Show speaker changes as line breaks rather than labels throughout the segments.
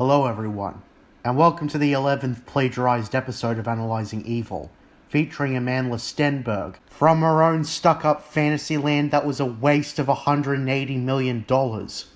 Hello everyone, and welcome to the 11th plagiarized episode of Analyzing Evil, featuring Amandla Stenberg from her own stuck-up fantasy land that was a waste of $180 million,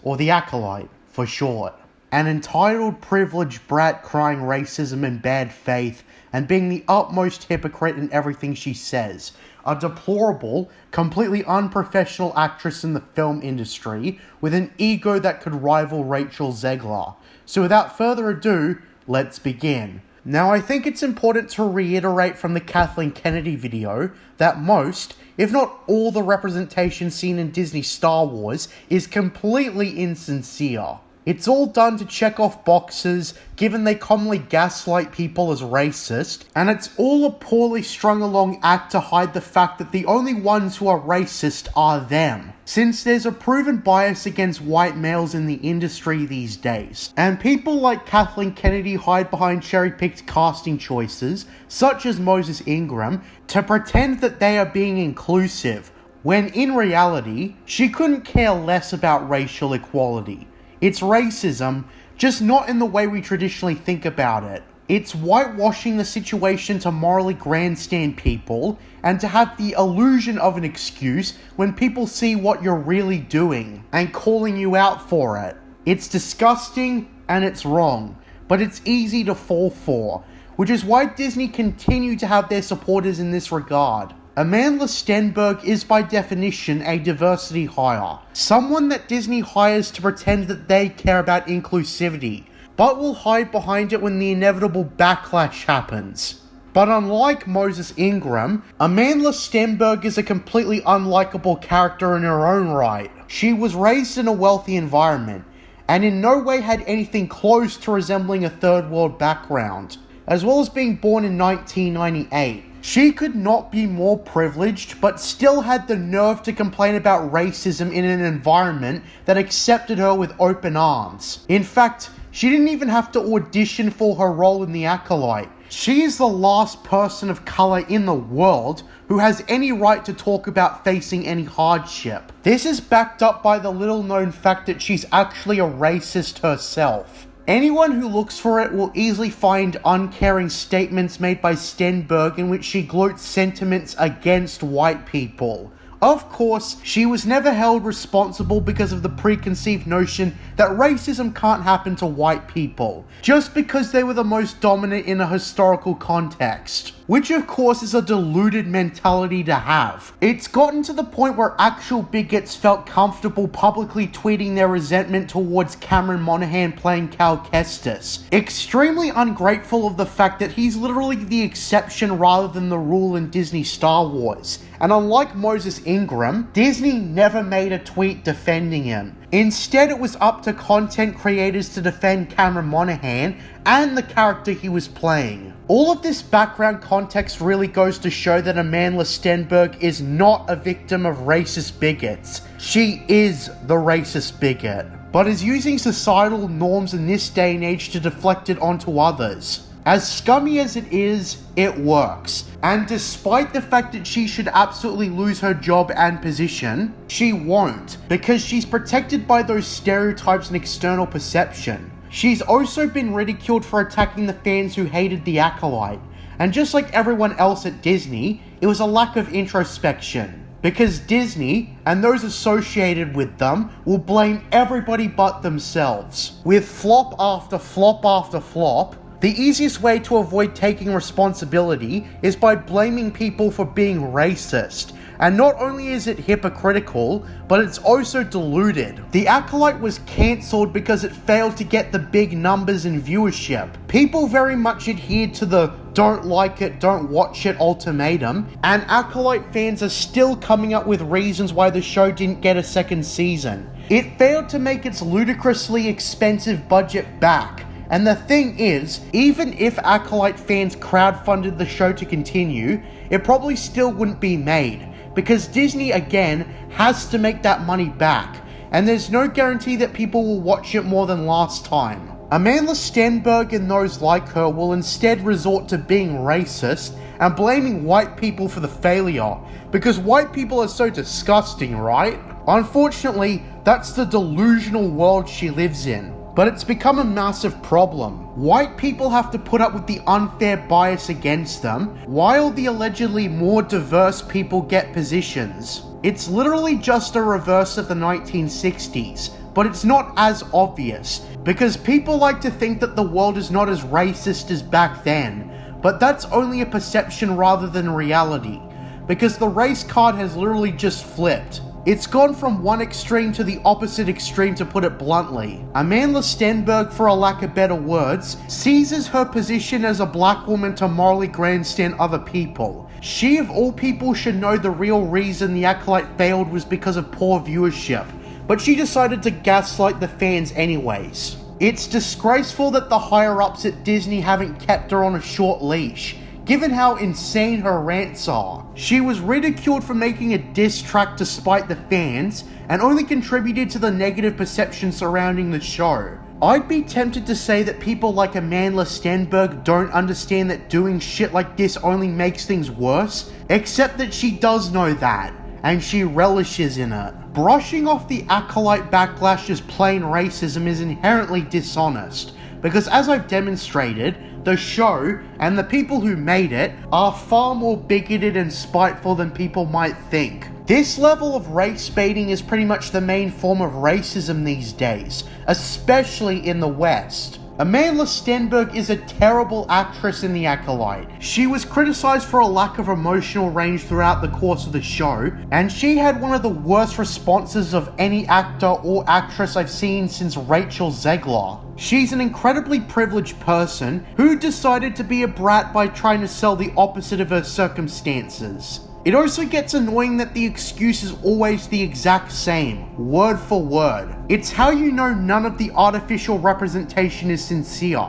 or the Acolyte, for short. An entitled, privileged brat crying racism and bad faith, and being the utmost hypocrite in everything she says. A deplorable, completely unprofessional actress in the film industry, with an ego that could rival Rachel Zegler. So without further ado, let's begin. Now I think it's important to reiterate from the Kathleen Kennedy video that most, if not all, the representation seen in Disney Star Wars is completely insincere. It's all done to check off boxes, given they commonly gaslight people as racist, and it's all a poorly strung along act to hide the fact that the only ones who are racist are them, since there's a proven bias against white males in the industry these days. And people like Kathleen Kennedy hide behind cherry-picked casting choices, such as Moses Ingram, to pretend that they are being inclusive, when in reality, she couldn't care less about racial equality. It's racism, just not in the way we traditionally think about it. It's whitewashing the situation to morally grandstand people, and to have the illusion of an excuse when people see what you're really doing, and calling you out for it. It's disgusting, and it's wrong, but it's easy to fall for, which is why Disney continue to have their supporters in this regard. Amandla Stenberg is by definition a diversity hire, someone that Disney hires to pretend that they care about inclusivity, but will hide behind it when the inevitable backlash happens. But unlike Moses Ingram, Amandla Stenberg is a completely unlikable character in her own right. She was raised in a wealthy environment, and in no way had anything close to resembling a third world background, as well as being born in 1998. She could not be more privileged, but still had the nerve to complain about racism in an environment that accepted her with open arms. In fact, she didn't even have to audition for her role in The Acolyte. She is the last person of color in the world who has any right to talk about facing any hardship. This is backed up by the little known fact that she's actually a racist herself. Anyone who looks for it will easily find uncaring statements made by Stenberg in which she gloats sentiments against white people. Of course, she was never held responsible because of the preconceived notion that racism can't happen to white people, just because they were the most dominant in a historical context. Which of course is a deluded mentality to have. It's gotten to the point where actual bigots felt comfortable publicly tweeting their resentment towards Cameron Monaghan playing Cal Kestis. Extremely ungrateful of the fact that he's literally the exception rather than the rule in Disney Star Wars. And unlike Moses Ingram, Disney never made a tweet defending him. Instead, it was up to content creators to defend Cameron Monaghan and the character he was playing. All of this background context really goes to show that Amandla Stenberg is not a victim of racist bigots. She is the racist bigot, but is using societal norms in this day and age to deflect it onto others. As scummy as it is, it works. And despite the fact that she should absolutely lose her job and position, she won't, because she's protected by those stereotypes and external perception. She's also been ridiculed for attacking the fans who hated The Acolyte, and just like everyone else at Disney, it was a lack of introspection. Because Disney, and those associated with them, will blame everybody but themselves. With flop after flop after flop, the easiest way to avoid taking responsibility is by blaming people for being racist. And not only is it hypocritical, but it's also deluded. The Acolyte was cancelled because it failed to get the big numbers in viewership. People very much adhered to the don't like it, don't watch it ultimatum, and Acolyte fans are still coming up with reasons why the show didn't get a second season. It failed to make its ludicrously expensive budget back. And the thing is, even if Acolyte fans crowdfunded the show to continue, it probably still wouldn't be made, because Disney again has to make that money back, and there's no guarantee that people will watch it more than last time. Amandla Stenberg and those like her will instead resort to being racist and blaming white people for the failure, because white people are so disgusting, right? Unfortunately, that's the delusional world she lives in. but it's become a massive problem. White people have to put up with the unfair bias against them, while the allegedly more diverse people get positions. It's literally just a reverse of the 1960s, but it's not as obvious, because people like to think that the world is not as racist as back then, but that's only a perception rather than reality, because the race card has literally just flipped. It's gone from one extreme to the opposite extreme, to put it bluntly. Amandla Stenberg, for a lack of better words, seizes her position as a black woman to morally grandstand other people. She of all people should know the real reason the Acolyte failed was because of poor viewership, but she decided to gaslight the fans anyways. It's disgraceful that the higher-ups at Disney haven't kept her on a short leash, given how insane her rants are. She was ridiculed for making a diss track to spite the fans, and only contributed to the negative perception surrounding the show. I'd be tempted to say that people like Amandla Stenberg don't understand that doing shit like this only makes things worse, except that she does know that, and she relishes in it. Brushing off the Acolyte backlash as plain racism is inherently dishonest, because as I've demonstrated, the show, and the people who made it, are far more bigoted and spiteful than people might think. This level of race baiting is pretty much the main form of racism these days, especially in the West. Amandla Stenberg is a terrible actress in The Acolyte. She was criticized for a lack of emotional range throughout the course of the show, and she had one of the worst responses of any actor or actress I've seen since Rachel Zegler. She's an incredibly privileged person who decided to be a brat by trying to sell the opposite of her circumstances. It also gets annoying that the excuse is always the exact same, word for word. It's how you know none of the artificial representation is sincere,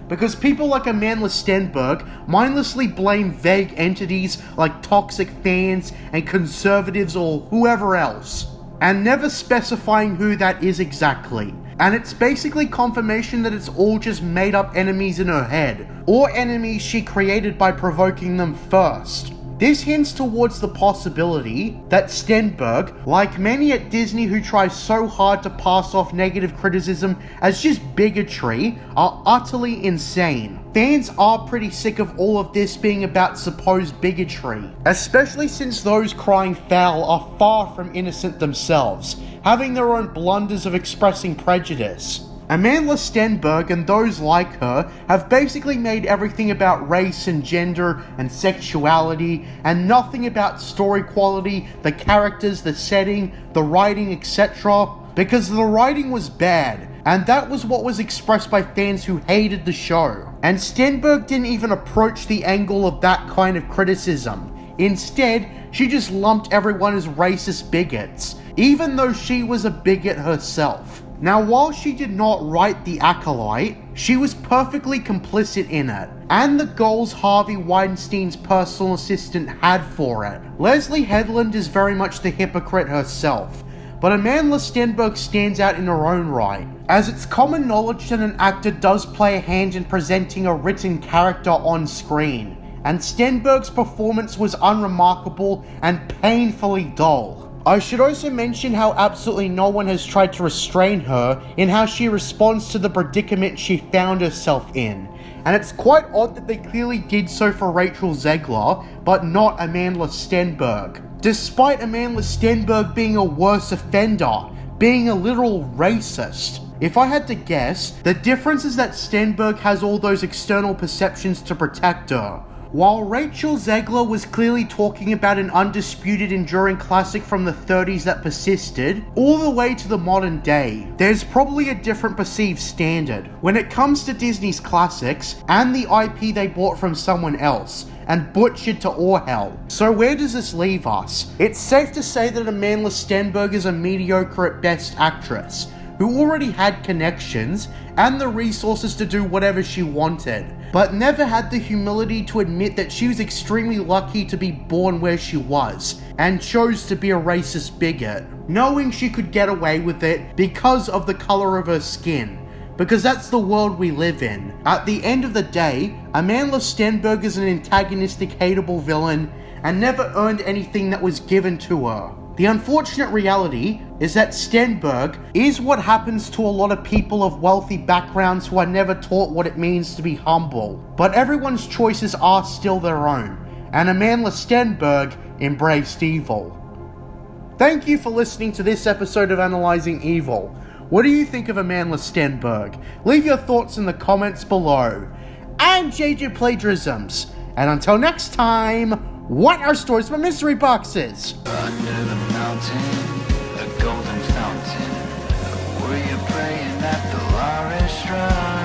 because people like Amandla Stenberg mindlessly blame vague entities like toxic fans and conservatives or whoever else, and never specifying who that is exactly. And it's basically confirmation that it's all just made up enemies in her head, or enemies she created by provoking them first. This hints towards the possibility that Stenberg, like many at Disney who try so hard to pass off negative criticism as just bigotry, are utterly insane. Fans are pretty sick of all of this being about supposed bigotry, especially since those crying foul are far from innocent themselves, having their own blunders of expressing prejudice. Amandla Stenberg and those like her have basically made everything about race and gender and sexuality, and nothing about story quality, the characters, the setting, the writing, etc. Because the writing was bad, and that was what was expressed by fans who hated the show. And Stenberg didn't even approach the angle of that kind of criticism. Instead, she just lumped everyone as racist bigots, even though she was a bigot herself. Now, while she did not write The Acolyte, she was perfectly complicit in it, and the goals Harvey Weinstein's personal assistant had for it. Leslie Headland is very much the hypocrite herself, but Amandla Stenberg stands out in her own right, as it's common knowledge that an actor does play a hand in presenting a written character on screen, and Stenberg's performance was unremarkable and painfully dull. I should also mention how absolutely no one has tried to restrain her in how she responds to the predicament she found herself in. And it's quite odd that they clearly did so for Rachel Zegler, but not Amandla Stenberg. Despite Amandla Stenberg being a worse offender, being a literal racist. If I had to guess, the difference is that Stenberg has all those external perceptions to protect her, while Rachel Zegler was clearly talking about an undisputed enduring classic from the 30s that persisted all the way to the modern day. There's probably a different perceived standard when it comes to Disney's classics and the IP they bought from someone else and butchered to all hell. So where does this leave us? It's safe to say that Amandla Stenberg is a mediocre at best actress who already had connections and the resources to do whatever she wanted, but never had the humility to admit that she was extremely lucky to be born where she was, and chose to be a racist bigot, knowing she could get away with it because of the color of her skin. Because that's the world we live in. At the end of the day, Amandla Stenberg is an antagonistic, hateable villain, and never earned anything that was given to her. The unfortunate reality is that Stenberg is what happens to a lot of people of wealthy backgrounds who are never taught what it means to be humble. But everyone's choices are still their own, and Amandla Stenberg embraced evil. Thank you for listening to this episode of Analyzing Evil. What do you think of Amandla Stenberg? Leave your thoughts in the comments below. I'm JJ Plagiarisms, and until next time, what are stories from mystery boxes?
Under the mountain, a golden fountain. Were you praying that the law is strong?